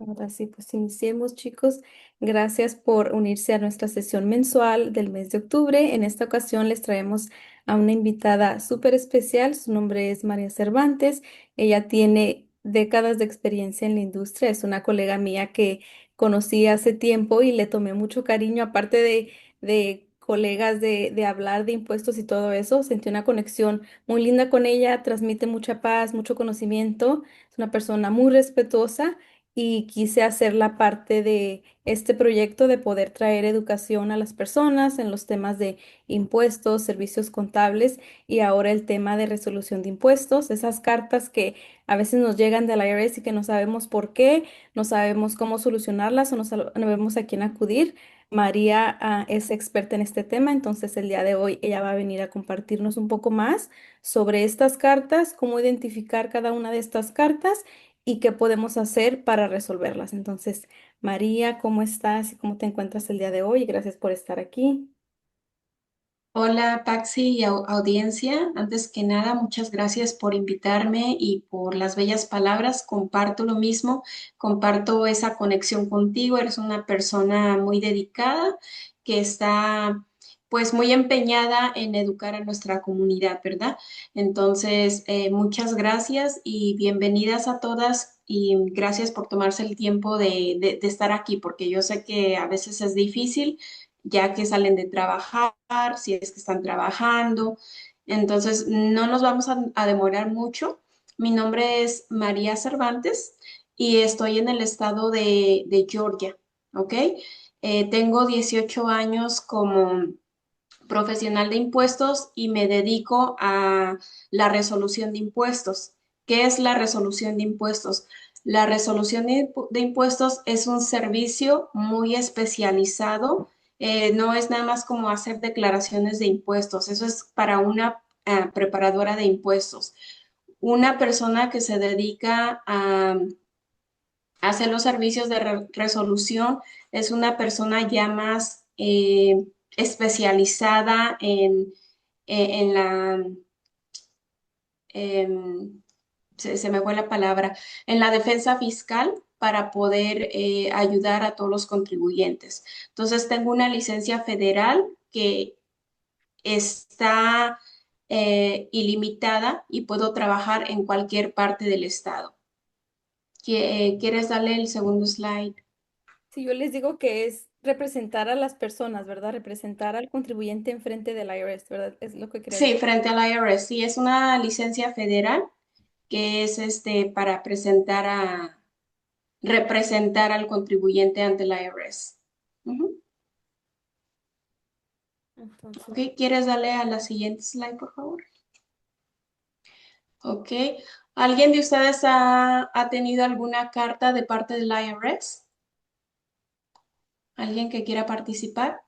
Ahora sí, pues iniciemos, chicos. Gracias por unirse a nuestra sesión mensual del mes de octubre. En esta ocasión les traemos a una invitada súper especial. Su nombre es María Cervantes. Ella tiene décadas de experiencia en la industria. Es una colega mía que conocí hace tiempo y le tomé mucho cariño, aparte de colegas de hablar de impuestos y todo eso. Sentí una conexión muy linda con ella. Transmite mucha paz, mucho conocimiento. Es una persona muy respetuosa y quise hacer la parte de este proyecto de poder traer educación a las personas en los temas de impuestos, servicios contables y ahora el tema de resolución de impuestos, esas cartas que a veces nos llegan del IRS y que no sabemos por qué, no sabemos cómo solucionarlas o no sabemos a quién acudir. María, es experta en este tema, entonces el día de hoy ella va a venir a compartirnos un poco más sobre estas cartas, cómo identificar cada una de estas cartas y qué podemos hacer para resolverlas. Entonces, María, ¿cómo estás y cómo te encuentras el día de hoy? Gracias por estar aquí. Hola, Paxi y audiencia. Antes que nada, muchas gracias por invitarme y por las bellas palabras. Comparto lo mismo, comparto esa conexión contigo. Eres una persona muy dedicada que está pues muy empeñada en educar a nuestra comunidad, ¿verdad? Entonces, muchas gracias y bienvenidas a todas y gracias por tomarse el tiempo de estar aquí, porque yo sé que a veces es difícil ya que salen de trabajar, si es que están trabajando. Entonces, no nos vamos a demorar mucho. Mi nombre es María Cervantes y estoy en el estado de Georgia, ¿ok? Tengo 18 años como profesional de impuestos y me dedico a la resolución de impuestos. ¿Qué es la resolución de impuestos? La resolución de impuestos es un servicio muy especializado. No es nada más como hacer declaraciones de impuestos, eso es para una preparadora de impuestos. Una persona que se dedica a hacer los servicios de resolución es una persona ya más especializada en la, em, se me fue la palabra, en la defensa fiscal para poder ayudar a todos los contribuyentes. Entonces, tengo una licencia federal que está ilimitada y puedo trabajar en cualquier parte del estado. ¿Quieres darle el segundo slide? Si yo les digo que es representar a las personas, ¿verdad? Representar al contribuyente en frente del IRS, ¿verdad? Es lo que quería Sí, decir. frente al IRS, sí, es una licencia federal que es para representar al contribuyente ante el IRS. Ujú. Entonces, Ok, ¿quieres darle a la siguiente slide, por favor? Ok. ¿Alguien de ustedes ha tenido alguna carta de parte del IRS? ¿Alguien que quiera participar?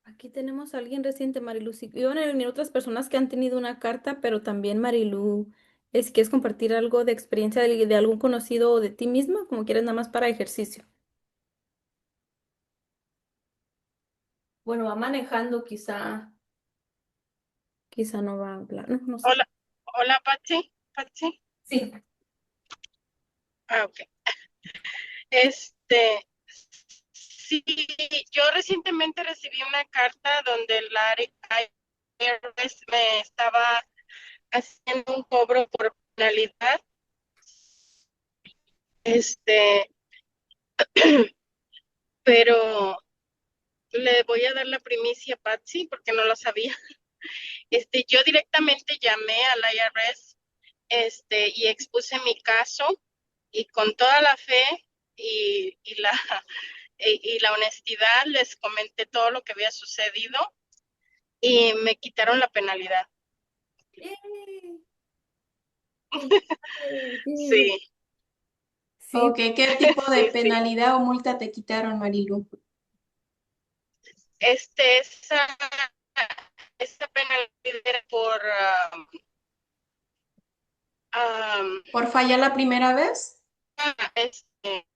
aquí tenemos a alguien reciente, Marilu. Sí, iban a venir otras personas que han tenido una carta, pero también Marilu, si quieres compartir algo de experiencia de algún conocido o de ti misma, como quieras, nada más para ejercicio. Bueno, va manejando, quizá no va a hablar, no, no sé. Hola, hola Patsy, Patsy. Sí. Ok. Este, sí, yo recientemente recibí una carta donde el IRS me estaba haciendo un cobro por penalidad. Este, pero le voy a dar la primicia a Patsy porque no lo sabía. Yo directamente llamé al IRS, y expuse mi caso y con toda la fe y la honestidad les comenté todo lo que había sucedido y me quitaron la penalidad. ¡Yay! ¡Felicidades! ¡Yay! Sí, Sí, Ok, ¿qué tipo de sí, sí. penalidad o multa te quitaron, Marilu? Este, esa, esa penalidad era por, um, ¿Por fallar la primera vez? este,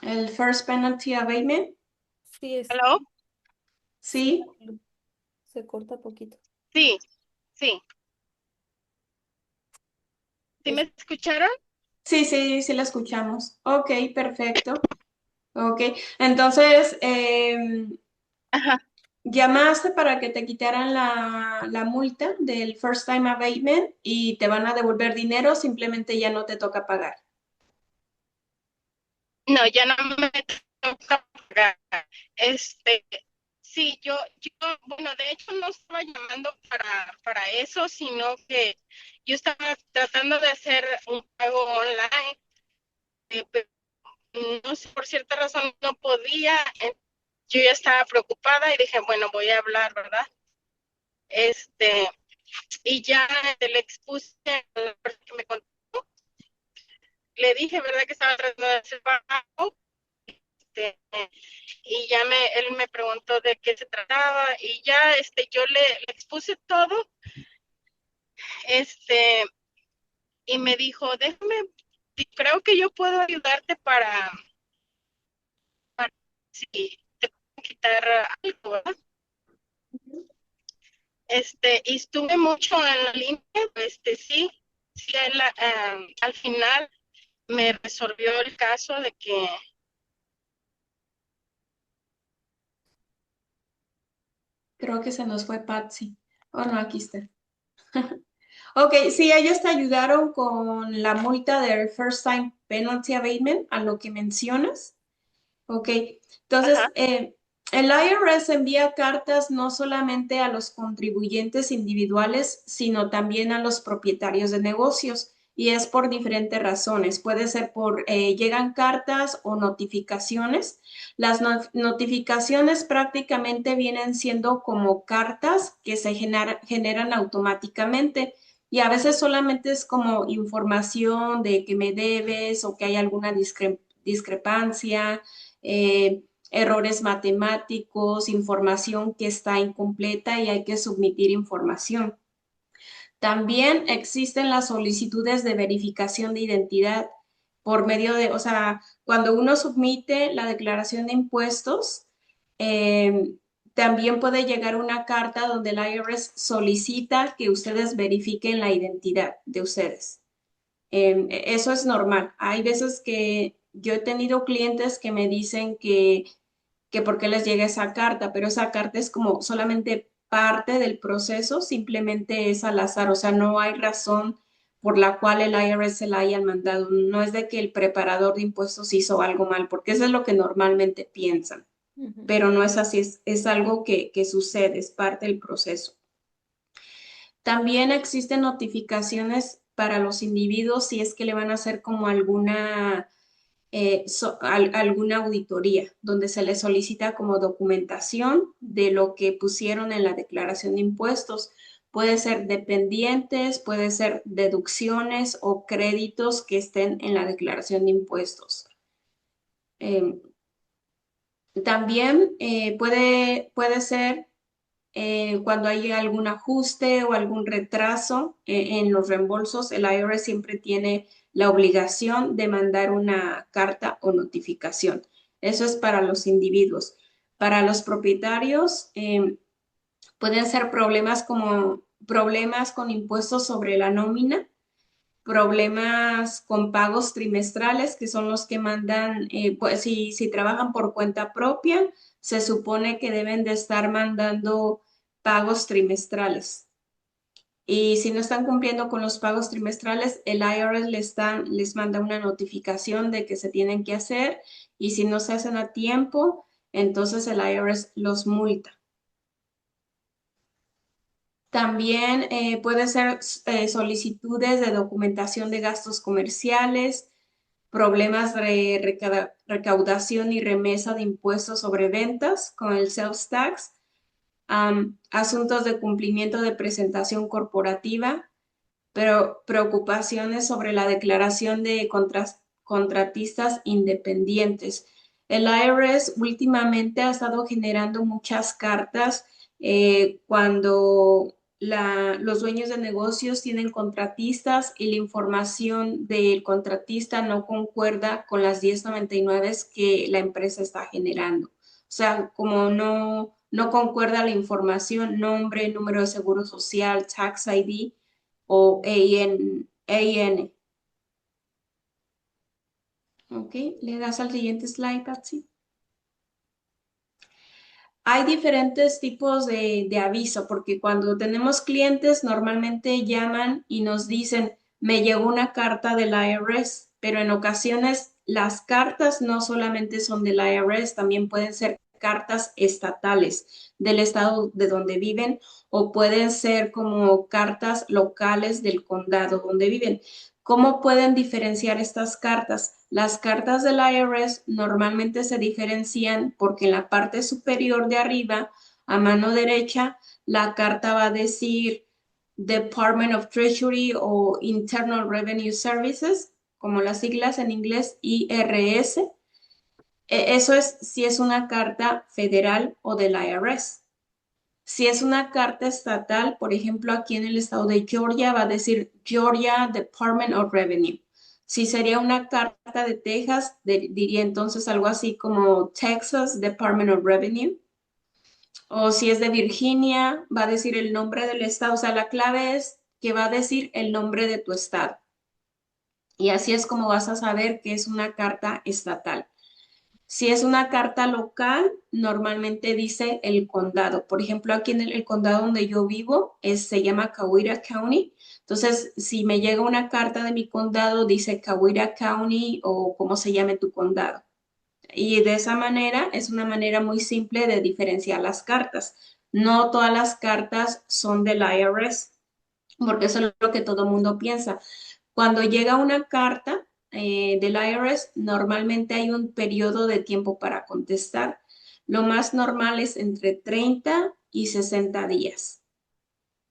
¿El first penalty abatement? sí, ¿hello? sí, Sí. Marilu, se corta poquito. Sí, sí. ¿Sí me escucharon? Sí, sí, sí la escuchamos. Ok, perfecto. Ok, entonces, Ajá. llamaste para que te quitaran la multa del First Time Abatement y te van a devolver dinero, simplemente ya no te toca pagar. No, ya no me toca pagar. Este, sí, bueno, de hecho no estaba llamando para eso, sino que yo estaba tratando de hacer un pago online, pero no sé, por cierta razón no podía. Yo ya estaba preocupada y dije, bueno, voy a hablar, ¿verdad? Este, y ya le expuse a la persona que me contó, le dije, ¿verdad? Que estaba tratando de hacer pago. Este, y él me preguntó de qué se trataba y ya yo le expuse todo, este, y me dijo, déjame, creo que yo puedo ayudarte para si te puedo quitar algo, ¿verdad? Y estuve mucho en la línea, sí, sí, él, al final me resolvió el caso de que, Creo que se nos fue Patsy. Oh, no, aquí está. Ok, sí, ellos te ayudaron con la multa del First Time Penalty Abatement, a lo que mencionas. Ok, entonces, ajá, el IRS envía cartas no solamente a los contribuyentes individuales, sino también a los propietarios de negocios. Y es por diferentes razones. Puede ser llegan cartas o notificaciones. Las notificaciones prácticamente vienen siendo como cartas que se generan automáticamente. Y a veces solamente es como información de que me debes o que hay alguna discrepancia, errores matemáticos, información que está incompleta y hay que submitir información. También existen las solicitudes de verificación de identidad por medio de, o sea, cuando uno submite la declaración de impuestos, también puede llegar una carta donde el IRS solicita que ustedes verifiquen la identidad de ustedes. Eso es normal. Hay veces que yo he tenido clientes que me dicen que por qué les llega esa carta, pero esa carta es como solamente parte del proceso, simplemente es al azar, o sea, no hay razón por la cual el IRS se la hayan mandado. No es de que el preparador de impuestos hizo algo mal, porque eso es lo que normalmente piensan, Ujú. pero no es así, es algo que sucede, es parte del proceso. También existen notificaciones para los individuos si es que le van a hacer como alguna auditoría, donde se les solicita como documentación de lo que pusieron en la declaración de impuestos. Puede ser dependientes, puede ser deducciones o créditos que estén en la declaración de impuestos. Eh, También puede ser cuando hay algún ajuste o algún retraso en los reembolsos, el IRS siempre tiene la obligación de mandar una carta o notificación. Eso es para los individuos. Para los propietarios, pueden ser problemas como problemas con impuestos sobre la nómina, problemas con pagos trimestrales, que son los que mandan, pues si trabajan por cuenta propia, se supone que deben de estar mandando pagos trimestrales. Y si no están cumpliendo con los pagos trimestrales, el IRS les manda una notificación de que se tienen que hacer y si no se hacen a tiempo, entonces el IRS los multa. También puede ser solicitudes de documentación de gastos comerciales, problemas de recaudación y remesa de impuestos sobre ventas con el sales tax, asuntos de cumplimiento de presentación corporativa, pero preocupaciones sobre la declaración de contratistas independientes. El IRS últimamente ha estado generando muchas cartas cuando los dueños de negocios tienen contratistas y la información del contratista no concuerda con las 1099 que la empresa está generando. O sea, como no concuerda la información, nombre, número de seguro social, tax ID o EIN, A-N. Ok, le das al siguiente slide, Patsy. Hay diferentes tipos de aviso, porque cuando tenemos clientes normalmente llaman y nos dicen, me llegó una carta del IRS, pero en ocasiones las cartas no solamente son del IRS, también pueden ser cartas estatales del estado de donde viven o pueden ser como cartas locales del condado donde viven. ¿Cómo pueden diferenciar estas cartas? Las cartas del IRS normalmente se diferencian porque en la parte superior de arriba, a mano derecha, la carta va a decir Department of Treasury o Internal Revenue Services, como las siglas en inglés IRS. Eso es si es una carta federal o del IRS. Si es una carta estatal, por ejemplo, aquí en el estado de Georgia va a decir Georgia Department of Revenue. Si sería una carta de Texas, diría entonces algo así como Texas Department of Revenue. O si es de Virginia, va a decir el nombre del estado. O sea, la clave es que va a decir el nombre de tu estado. Y así es como vas a saber que es una carta estatal. Si es una carta local, normalmente dice el condado. Por ejemplo, aquí en el condado donde yo vivo se llama Coweta County. Entonces, si me llega una carta de mi condado, dice Coweta County o cómo se llame tu condado. Y de esa manera es una manera muy simple de diferenciar las cartas. No todas las cartas son del IRS, porque eso es lo que todo el mundo piensa. Cuando llega una carta del IRS, normalmente hay un periodo de tiempo para contestar. Lo más normal es entre 30 y 60 días.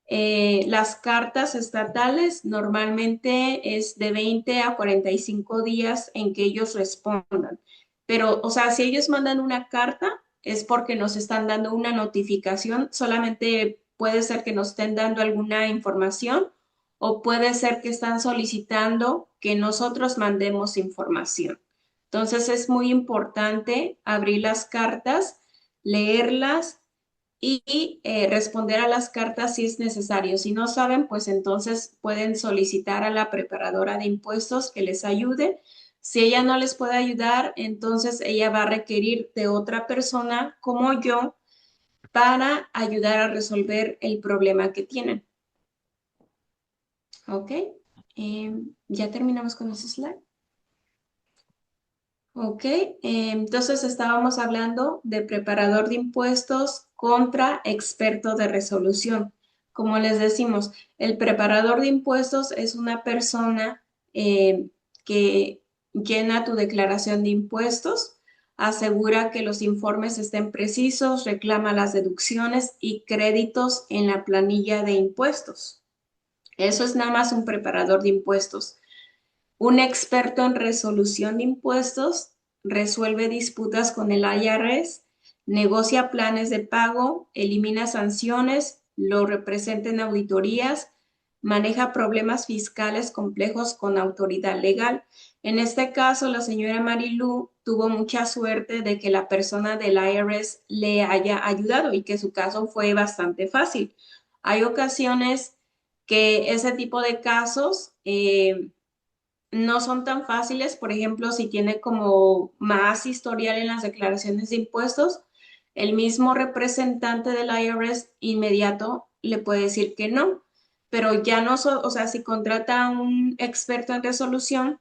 Las cartas estatales normalmente es de 20 a 45 días en que ellos respondan. Pero, o sea, si ellos mandan una carta, es porque nos están dando una notificación. Solamente puede ser que nos estén dando alguna información o puede ser que están solicitando que nosotros mandemos información. Entonces es muy importante abrir las cartas, leerlas y responder a las cartas si es necesario. Si no saben, pues entonces pueden solicitar a la preparadora de impuestos que les ayude. Si ella no les puede ayudar, entonces ella va a requerir de otra persona como yo para ayudar a resolver el problema que tienen. ¿Ok? Ya terminamos con ese slide. Ok, entonces estábamos hablando de preparador de impuestos contra experto de resolución. Como les decimos, el preparador de impuestos es una persona que llena tu declaración de impuestos, asegura que los informes estén precisos, reclama las deducciones y créditos en la planilla de impuestos. Eso es nada más un preparador de impuestos. Un experto en resolución de impuestos resuelve disputas con el IRS, negocia planes de pago, elimina sanciones, lo representa en auditorías, maneja problemas fiscales complejos con autoridad legal. En este caso, la señora Marilu tuvo mucha suerte de que la persona del IRS le haya ayudado y que su caso fue bastante fácil. Hay ocasiones que ese tipo de casos no son tan fáciles. Por ejemplo, si tiene como más historial en las declaraciones de impuestos, el mismo representante del IRS inmediato le puede decir que no, pero ya no, o sea, si contrata a un experto en resolución,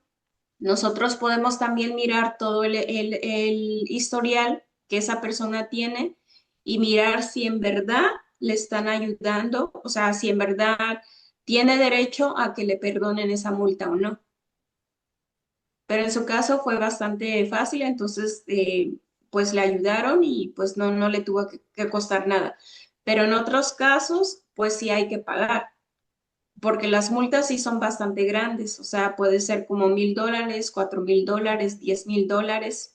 nosotros podemos también mirar todo el historial que esa persona tiene y mirar si en verdad le están ayudando, o sea, si en verdad tiene derecho a que le perdonen esa multa o no. Pero en su caso fue bastante fácil, entonces pues le ayudaron y pues no le tuvo que costar nada. Pero en otros casos, pues sí hay que pagar, porque las multas sí son bastante grandes, o sea, puede ser como $1,000, $4,000, $10,000,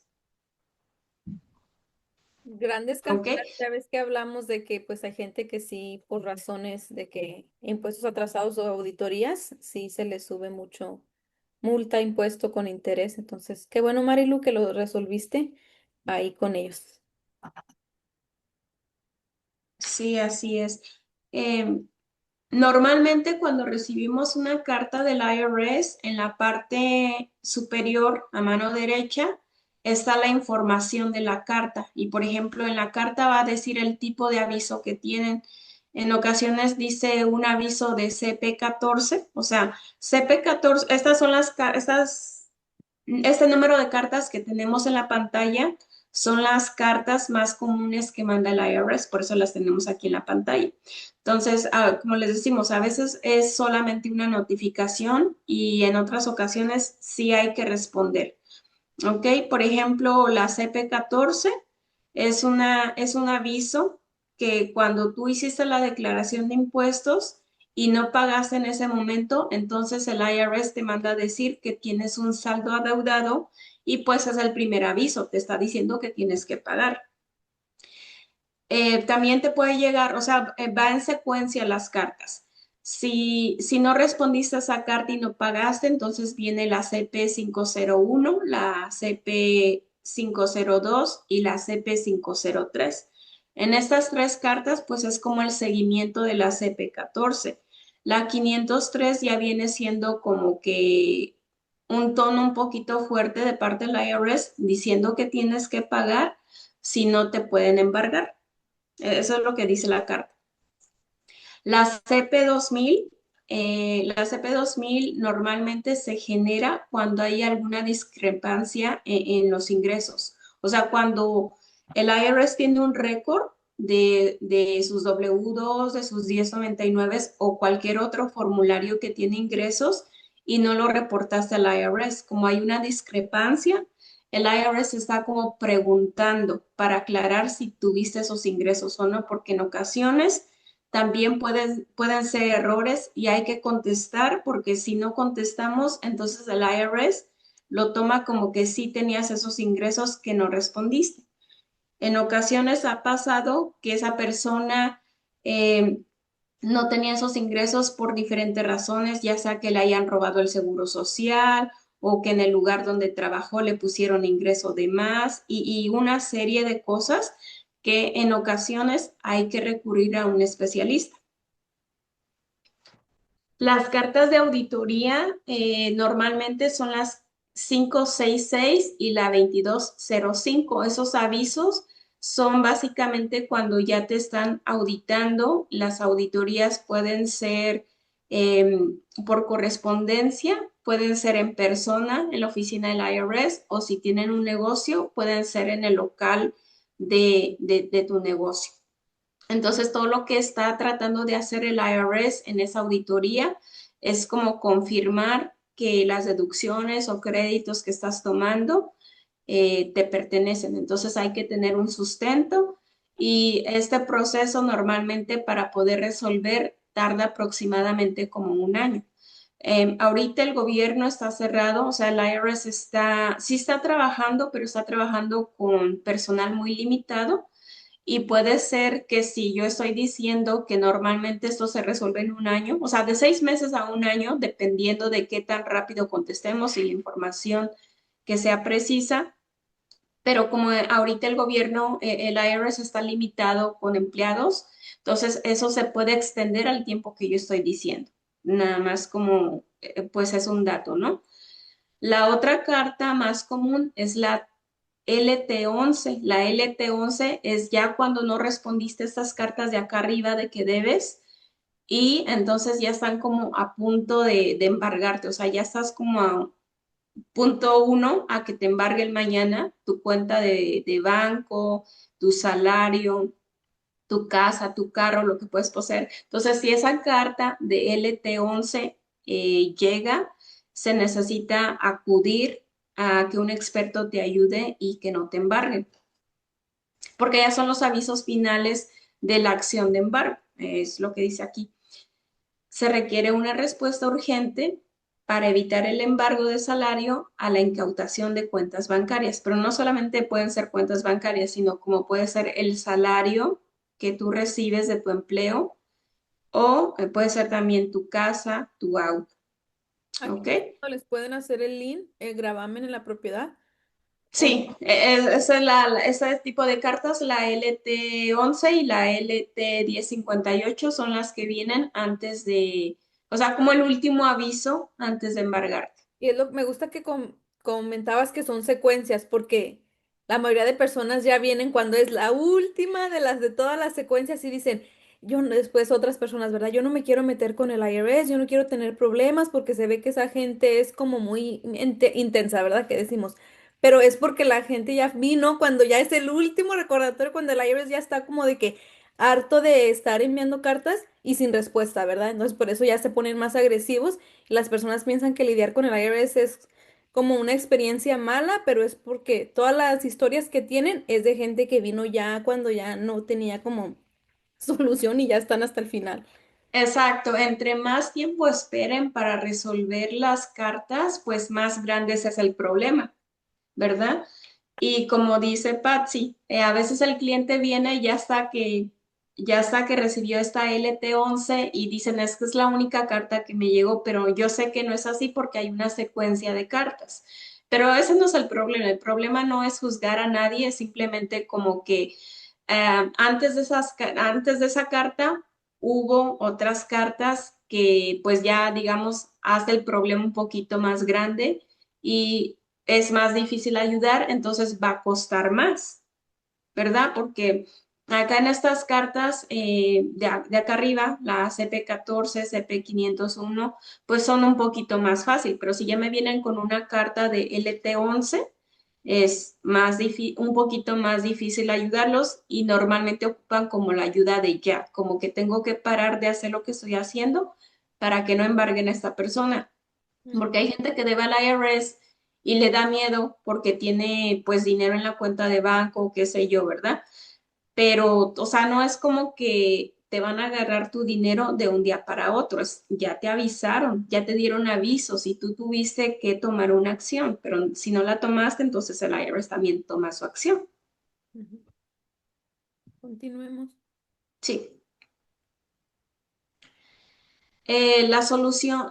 Grandes ¿ok? cantidades, ya ves que hablamos de que pues hay gente que sí, por razones de que impuestos atrasados o auditorías, sí se les sube mucho multa, impuesto con interés. Entonces, qué bueno, Marilu, que lo resolviste ahí con ellos. Sí, así es. Em, Normalmente cuando recibimos una carta del IRS, en la parte superior a mano derecha está la información de la carta y por ejemplo en la carta va a decir el tipo de aviso que tienen. En ocasiones dice un aviso de CP14, o sea, CP14, estas son este número de cartas que tenemos en la pantalla son las cartas más comunes que manda el IRS, por eso las tenemos aquí en la pantalla. Entonces, como les decimos, a veces es solamente una notificación y en otras ocasiones sí hay que responder. ¿Ok? Por ejemplo, la CP14 es un aviso que cuando tú hiciste la declaración de impuestos y no pagaste en ese momento, entonces el IRS te manda a decir que tienes un saldo adeudado y pues es el primer aviso, te está diciendo que tienes que pagar. También te puede llegar, o sea, va en secuencia las cartas. Si no respondiste a esa carta y no pagaste, entonces viene la CP501, la CP502 y la CP503. En estas tres cartas, pues es como el seguimiento de la CP14. La 503 ya viene siendo como que un tono un poquito fuerte de parte del IRS diciendo que tienes que pagar si no te pueden embargar. Eso es lo que dice la carta. La CP2000, la CP2000 normalmente se genera cuando hay alguna discrepancia en los ingresos. O sea, cuando el IRS tiene un récord de sus W2, de sus 1099 o cualquier otro formulario que tiene ingresos y no lo reportaste al IRS. Como hay una discrepancia, el IRS está como preguntando para aclarar si tuviste esos ingresos o no, porque en ocasiones también pueden ser errores y hay que contestar porque si no contestamos, entonces el IRS lo toma como que sí tenías esos ingresos que no respondiste. En ocasiones ha pasado que esa persona eh, no tenía esos ingresos por diferentes razones, ya sea que le hayan robado el seguro social o que en el lugar donde trabajó le pusieron ingreso de más y una serie de cosas que en ocasiones hay que recurrir a un especialista. Las cartas de auditoría normalmente son las 566 y la 2205. Esos avisos son básicamente cuando ya te están auditando. Las auditorías pueden ser eh, por correspondencia, pueden ser en persona en la oficina del IRS o si tienen un negocio, pueden ser en el local de tu negocio. Entonces, todo lo que está tratando de hacer el IRS en esa auditoría es como confirmar que las deducciones o créditos que estás tomando te pertenecen. Entonces, hay que tener un sustento y este proceso normalmente para poder resolver tarda aproximadamente como un año. Ahorita el gobierno está cerrado, o sea, el IRS sí está trabajando, pero está trabajando con personal muy limitado y puede ser que si yo estoy diciendo que normalmente esto se resuelve en un año, o sea, de 6 meses a un año, dependiendo de qué tan rápido contestemos y la información que sea precisa, pero como ahorita el gobierno, el IRS está limitado con empleados, entonces eso se puede extender al tiempo que yo estoy diciendo. Nada más como, pues es un dato, ¿no? La otra carta más común es la LT11. La LT11 es ya cuando no respondiste estas cartas de acá arriba de que debes y entonces ya están como a punto de embargarte, o sea, ya estás como a punto uno a que te embargue el mañana tu cuenta de banco, tu salario, tu casa, tu carro, lo que puedes poseer. Entonces, si esa carta de LT11 llega, se necesita acudir a que un experto te ayude y que no te embarguen, porque ya son los avisos finales de la acción de embargo, es lo que dice aquí. Se requiere una respuesta urgente para evitar el embargo de salario a la incautación de cuentas bancarias, pero no solamente pueden ser cuentas bancarias, sino como puede ser el salario que tú recibes de tu empleo o puede ser también tu casa, tu auto. Aquí ¿Ok? les pueden hacer el link, el gravamen en la propiedad. Sí, esa es ese tipo de cartas, la LT11 y la LT1058 son las que vienen antes de, o sea, como el último aviso antes de embargarte. Y es lo me gusta que comentabas que son secuencias, porque la mayoría de personas ya vienen cuando es la última de las de todas las secuencias y dicen, yo después otras personas, ¿verdad? Yo no me quiero meter con el IRS, yo no quiero tener problemas porque se ve que esa gente es como muy intensa, ¿verdad? Que decimos. Pero es porque la gente ya vino cuando ya es el último recordatorio, cuando el IRS ya está como de que harto de estar enviando cartas y sin respuesta, ¿verdad? Entonces por eso ya se ponen más agresivos. Las personas piensan que lidiar con el IRS es como una experiencia mala, pero es porque todas las historias que tienen es de gente que vino ya cuando ya no tenía como solución y ya están hasta el final. Exacto, entre más tiempo esperen para resolver las cartas, pues más grande ese es el problema, ¿verdad? Y como dice Patsy, a veces el cliente viene ya hasta que recibió esta LT11 y dicen, es que es la única carta que me llegó, pero yo sé que no es así porque hay una secuencia de cartas. Pero ese no es el problema no es juzgar a nadie, es simplemente como que antes de esa carta hubo otras cartas que pues ya digamos hace el problema un poquito más grande y es más difícil ayudar, entonces va a costar más, ¿verdad? Porque acá en estas cartas de acá arriba, la CP14, CP501, pues son un poquito más fácil, pero si ya me vienen con una carta de LT11, es un poquito más difícil ayudarlos y normalmente ocupan como la ayuda de ya, como que tengo que parar de hacer lo que estoy haciendo para que no embarguen a esta persona. Porque hay gente que debe al IRS y le da miedo porque tiene pues dinero en la cuenta de banco, qué sé yo, ¿verdad? Pero, o sea, no es como que te van a agarrar tu dinero de un día para otro, ya te avisaron, ya te dieron avisos y tú tuviste que tomar una acción, pero si no la tomaste, entonces el IRS también toma su acción. Ujú. Continuemos. Sí. La solución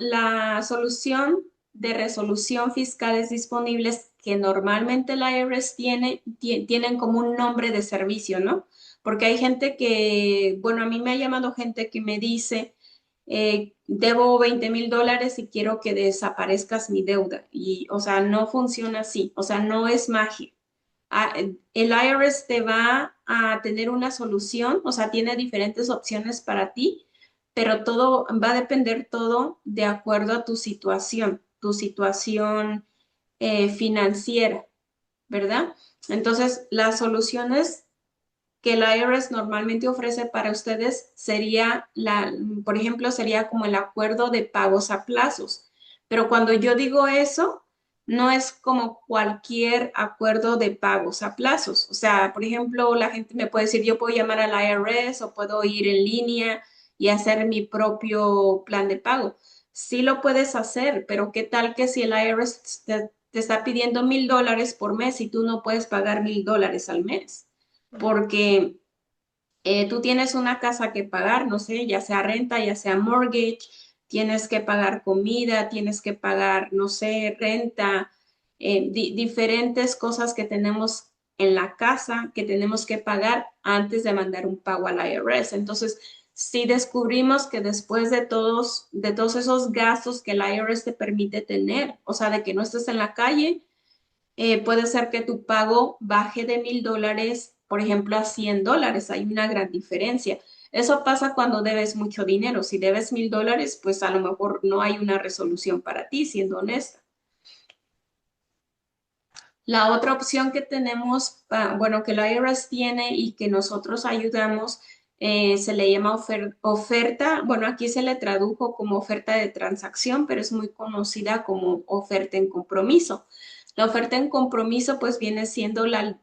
de resolución fiscales disponibles que normalmente el IRS tienen como un nombre de servicio, ¿no? Porque hay gente que, bueno, a mí me ha llamado gente que me dice, debo $20,000 y quiero que desaparezcas mi deuda. Y, o sea, no funciona así, o sea, no es magia. El IRS te va a tener una solución, o sea, tiene diferentes opciones para ti, pero todo va a depender todo de acuerdo a tu situación financiera, ¿verdad? Entonces, las soluciones que el IRS normalmente ofrece para ustedes por ejemplo, sería como el acuerdo de pagos a plazos. Pero cuando yo digo eso, no es como cualquier acuerdo de pagos a plazos. O sea, por ejemplo, la gente me puede decir, yo puedo llamar al IRS o puedo ir en línea y hacer mi propio plan de pago. Sí lo puedes hacer, pero ¿qué tal que si el IRS te está pidiendo $1,000 por mes y tú no puedes pagar $1,000 al mes? Porque tú tienes una casa que pagar, no sé, ya sea renta, ya sea mortgage, tienes que pagar comida, tienes que pagar, no sé, renta, diferentes cosas que tenemos en la casa que tenemos que pagar antes de mandar un pago al IRS. Entonces, si descubrimos que después de todos esos gastos que el IRS te permite tener, o sea, de que no estés en la calle, puede ser que tu pago baje de $1,000, por ejemplo, a $100. Hay una gran diferencia. Eso pasa cuando debes mucho dinero. Si debes $1,000, pues a lo mejor no hay una resolución para ti, siendo honesta. La otra opción que tenemos, bueno, que el IRS tiene y que nosotros ayudamos, se le llama oferta, bueno, aquí se le tradujo como oferta de transacción, pero es muy conocida como oferta en compromiso. La oferta en compromiso, pues, viene siendo la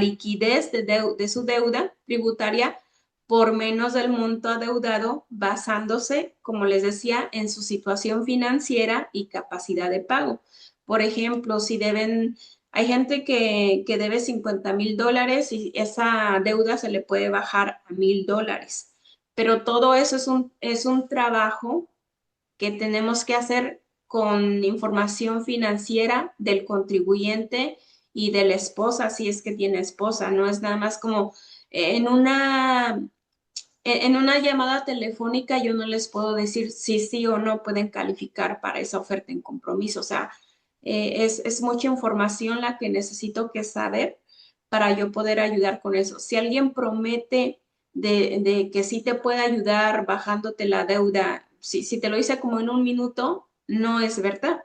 liquidez de su deuda tributaria por menos del monto adeudado, basándose, como les decía, en su situación financiera y capacidad de pago. Por ejemplo, si deben hay gente que debe $50,000 y esa deuda se le puede bajar a $1,000. Pero todo eso es un trabajo que tenemos que hacer con información financiera del contribuyente y de la esposa, si es que tiene esposa. No es nada más como en una llamada telefónica yo no les puedo decir si sí o no pueden calificar para esa oferta en compromiso. O sea, es mucha información la que necesito que saber para yo poder ayudar con eso. Si alguien promete de que sí te puede ayudar bajándote la deuda, si te lo dice como en un minuto, no es verdad.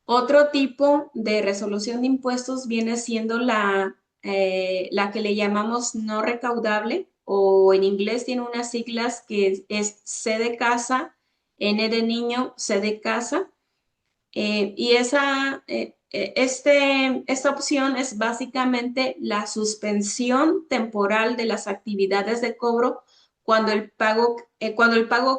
Otro tipo de resolución de impuestos viene siendo la que le llamamos no recaudable, o en inglés tiene unas siglas que es C de casa, N de niño, C de casa. Y esta opción es básicamente la suspensión temporal de las actividades de cobro cuando el pago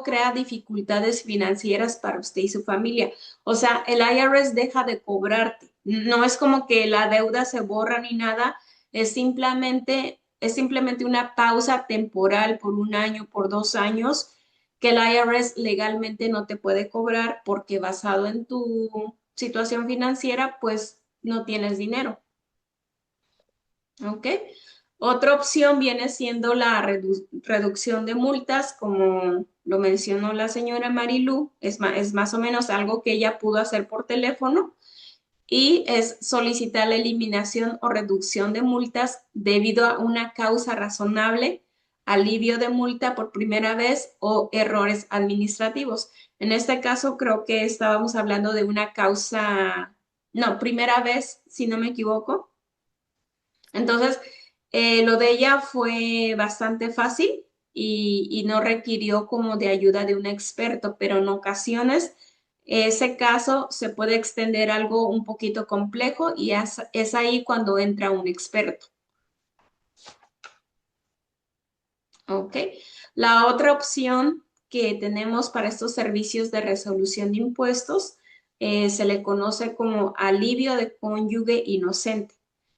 crea dificultades financieras para usted y su familia. O sea, el IRS deja de cobrarte. No es como que la deuda se borra ni nada, es simplemente una pausa temporal por un año, por 2 años que el IRS legalmente no te puede cobrar porque basado en tu situación financiera, pues no tienes dinero. ¿Ok? Otra opción viene siendo la reducción de multas, como lo mencionó la señora Marilu, es más o menos algo que ella pudo hacer por teléfono y es solicitar la eliminación o reducción de multas debido a una causa razonable, alivio de multa por primera vez o errores administrativos. En este caso, creo que estábamos hablando de una causa, no, primera vez, si no me equivoco. Entonces, lo de ella fue bastante fácil y no requirió como de ayuda de un experto, pero en ocasiones ese caso se puede extender a algo un poquito complejo y es ahí cuando entra un experto. ¿Ok? La otra opción que tenemos para estos servicios de resolución de impuestos se le conoce como alivio de cónyuge inocente,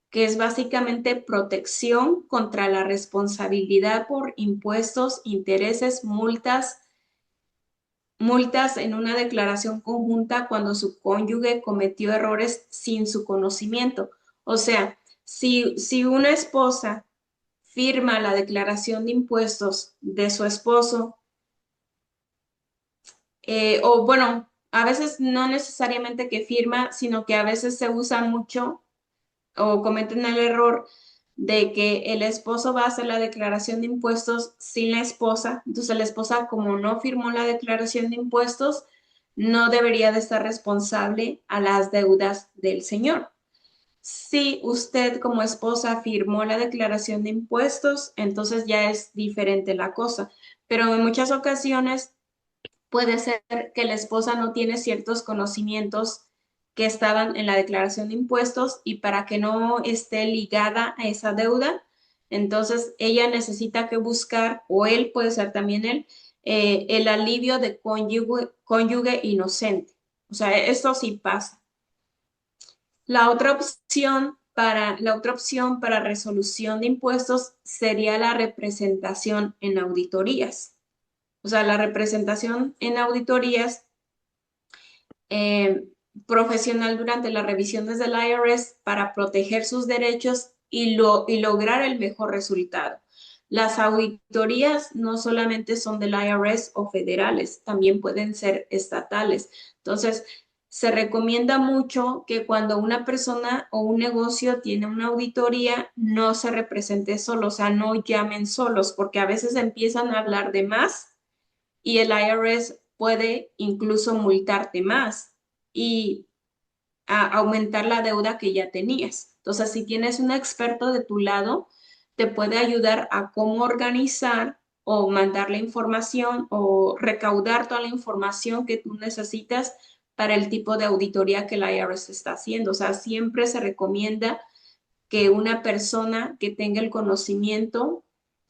que es básicamente protección contra la responsabilidad por impuestos, intereses, multas en una declaración conjunta cuando su cónyuge cometió errores sin su conocimiento. O sea, si una esposa firma la declaración de impuestos de su esposo, o bueno, a veces no necesariamente que firma, sino que a veces se usa mucho o cometen el error de que el esposo va a hacer la declaración de impuestos sin la esposa. Entonces la esposa, como no firmó la declaración de impuestos, no debería de estar responsable a las deudas del señor. Si usted como esposa firmó la declaración de impuestos, entonces ya es diferente la cosa. Pero en muchas ocasiones puede ser que la esposa no tiene ciertos conocimientos que estaban en la declaración de impuestos y para que no esté ligada a esa deuda, entonces ella necesita que buscar, o él puede ser también él, el alivio de cónyuge inocente. O sea, esto sí pasa. La otra opción para resolución de impuestos sería la representación en auditorías. O sea, la representación en auditorías eh, profesional durante la revisión desde el IRS para proteger sus derechos y lograr el mejor resultado. Las auditorías no solamente son del IRS o federales, también pueden ser estatales. Entonces, se recomienda mucho que cuando una persona o un negocio tiene una auditoría, no se represente solo, o sea, no llamen solos, porque a veces empiezan a hablar de más y el IRS puede incluso multarte más y aumentar la deuda que ya tenías. Entonces, si tienes un experto de tu lado, te puede ayudar a cómo organizar o mandar la información o recaudar toda la información que tú necesitas para el tipo de auditoría que el IRS está haciendo. O sea, siempre se recomienda que una persona que tenga el conocimiento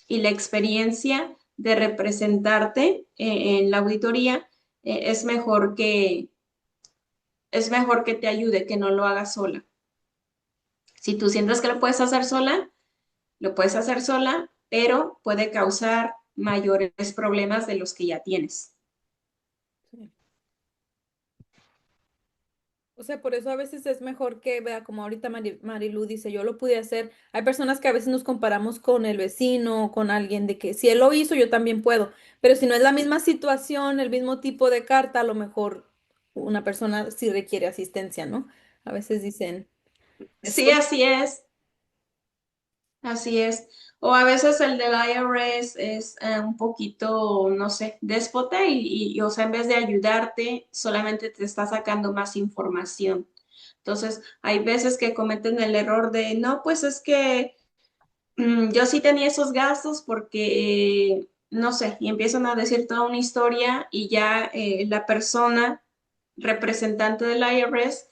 y la experiencia de representarte en la auditoría, es mejor que te ayude, que no lo hagas sola. Si tú sientes que lo puedes hacer sola, lo puedes hacer sola, pero puede causar mayores problemas de los que ya tienes. Sí. O sea, por eso a veces es mejor que, vea, como ahorita Marilu dice, yo lo pude hacer. Hay personas que a veces nos comparamos con el vecino o con alguien de que si él lo hizo, yo también puedo. Pero si no es la misma situación, el mismo tipo de carta, a lo mejor una persona sí requiere asistencia, ¿no? A veces dicen, es Sí, así es. Así es. O a veces el del IRS es un poquito, no sé, déspota o sea, en vez de ayudarte, solamente te está sacando más información. Entonces, hay veces que cometen el error de, no, pues es que yo sí tenía esos gastos porque, no sé, y empiezan a decir toda una historia y ya la persona representante del IRS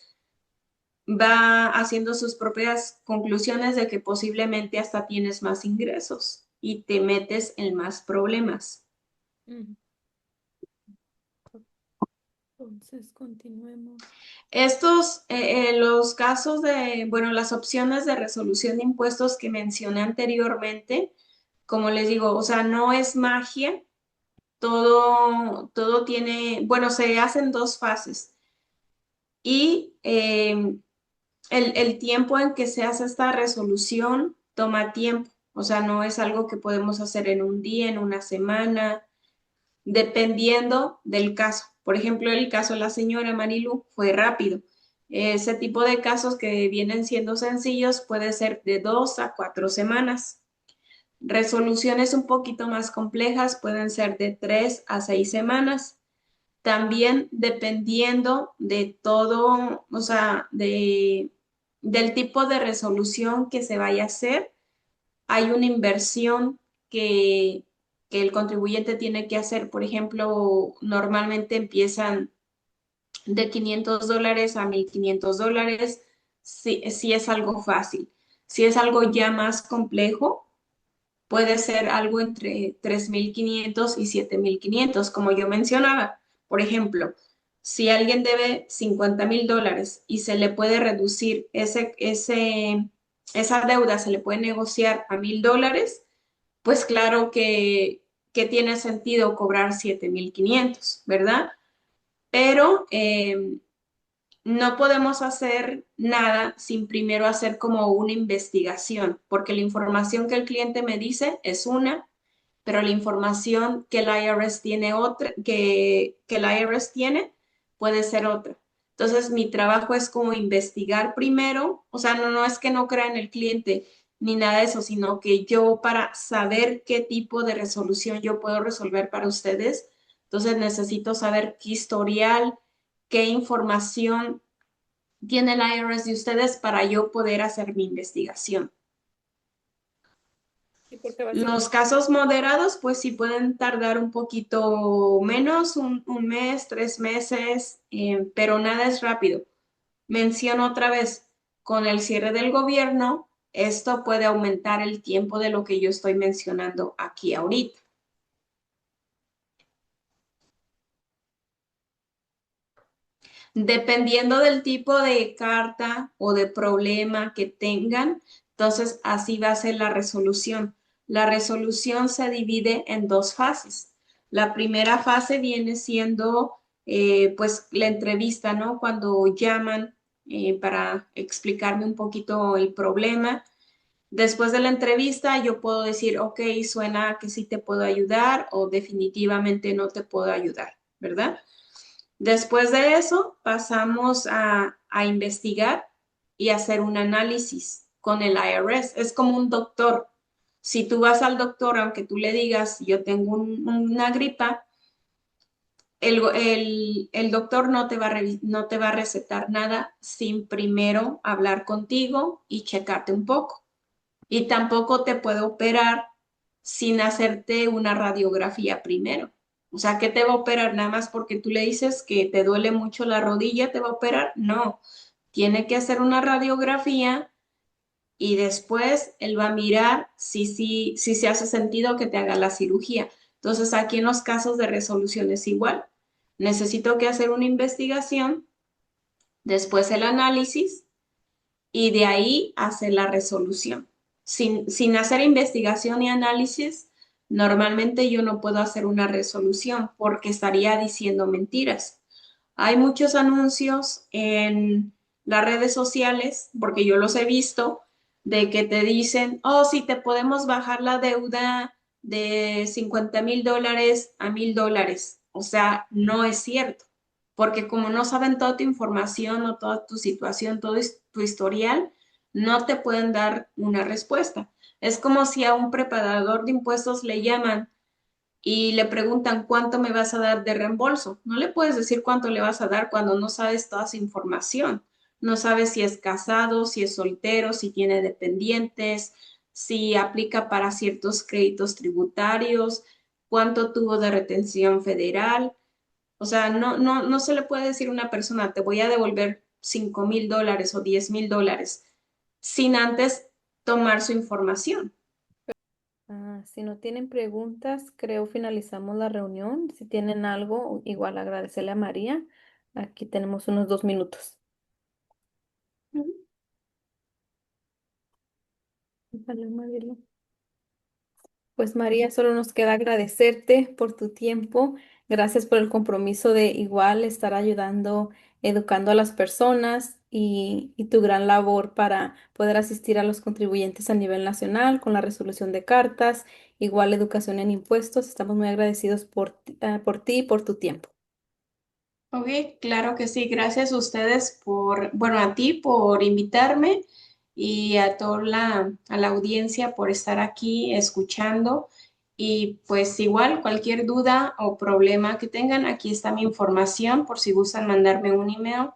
va haciendo sus propias conclusiones de que posiblemente hasta tienes más ingresos y te metes en más problemas. "Mm, entonces continuemos. Los casos de, bueno, las opciones de resolución de impuestos que mencioné anteriormente, como les digo, o sea, no es magia, todo tiene, bueno, se hacen dos fases y el tiempo en que se hace esta resolución toma tiempo, o sea, no es algo que podemos hacer en un día, en una semana, dependiendo del caso. Por ejemplo, el caso de la señora Marilu fue rápido. Ese tipo de casos que vienen siendo sencillos puede ser de 2 a 4 semanas. Resoluciones un poquito más complejas pueden ser de 3 a 6 semanas. También dependiendo de todo, o sea, del tipo de resolución que se vaya a hacer, hay una inversión que, que el contribuyente tiene que hacer. Por ejemplo, normalmente empiezan de $500 a $1,500 si es algo fácil. Si es algo ya más complejo, puede ser algo entre 3,500 y 7,500, como yo mencionaba. Por ejemplo, si alguien debe $50,000 y se le puede reducir esa deuda, se le puede negociar a $1,000, pues claro que tiene sentido cobrar 7,500, ¿verdad? Pero no podemos hacer nada sin primero hacer como una investigación, porque la información que el cliente me dice es una, pero la información que el IRS tiene otra, que el IRS tiene puede ser otra. Entonces, mi trabajo es como investigar primero, o sea, no es que no crea en el cliente ni nada de eso, sino que yo para saber qué tipo de resolución yo puedo resolver para ustedes, entonces necesito saber qué historial, qué información tiene el IRS de ustedes para yo poder hacer mi investigación. Sí, porque Los básicamente, casos moderados, pues sí pueden tardar un poquito menos, un mes, 3 meses, pero nada es rápido. Menciono otra vez, con el cierre del gobierno, esto puede aumentar el tiempo de lo que yo estoy mencionando aquí ahorita. Dependiendo del tipo de carta o de problema que tengan, entonces así va a ser la resolución. La resolución se divide en dos fases. La primera fase viene siendo pues la entrevista, ¿no? Cuando llaman para explicarme un poquito el problema. Después de la entrevista yo puedo decir, ok, suena que sí te puedo ayudar o definitivamente no te puedo ayudar, ¿verdad? Después de eso, pasamos a investigar y hacer un análisis con el IRS. Es como un doctor. Si tú vas al doctor, aunque tú le digas, yo tengo una gripa, el doctor no te va a recetar nada sin primero hablar contigo y checarte un poco. Y tampoco te puede operar sin hacerte una radiografía primero. O sea, ¿qué te va a operar? Nada más porque tú le dices que te duele mucho la rodilla, ¿te va a operar? No, tiene que hacer una radiografía y después él va a mirar si se hace sentido que te haga la cirugía. Entonces, aquí en los casos de resolución es igual. Necesito que hacer una investigación, después el análisis y de ahí hacer la resolución. Sin hacer investigación y análisis, normalmente yo no puedo hacer una resolución porque estaría diciendo mentiras. Hay muchos anuncios en las redes sociales, porque yo los he visto, de que te dicen, oh, sí, te podemos bajar la deuda de $50,000 a $1,000. O sea, no es cierto, porque como no saben toda tu información o toda tu situación, todo tu historial, no te pueden dar una respuesta. Es como si a un preparador de impuestos le llaman y le preguntan cuánto me vas a dar de reembolso. No le puedes decir cuánto le vas a dar cuando no sabes toda esa información. No sabes si es casado, si es soltero, si tiene dependientes, si aplica para ciertos créditos tributarios, cuánto tuvo de retención federal. O sea, no se le puede decir a una persona, te voy a devolver $5,000 o $10,000 sin antes tomar su información. Si no tienen preguntas, creo finalizamos la reunión. Si tienen algo, igual agradecerle a María. Aquí tenemos unos 2 minutos. Vale, Mariela. Pues María, solo nos queda agradecerte por tu tiempo. Gracias por el compromiso de igual estar ayudando, educando a las personas y tu gran labor para poder asistir a los contribuyentes a nivel nacional con la resolución de cartas, igual educación en impuestos. Estamos muy agradecidos por ti y por tu tiempo. Ok, claro que sí. Gracias a ustedes por, bueno, a ti por invitarme y a toda a la audiencia por estar aquí escuchando. Y pues igual, cualquier duda o problema que tengan, aquí está mi información por si gustan mandarme un email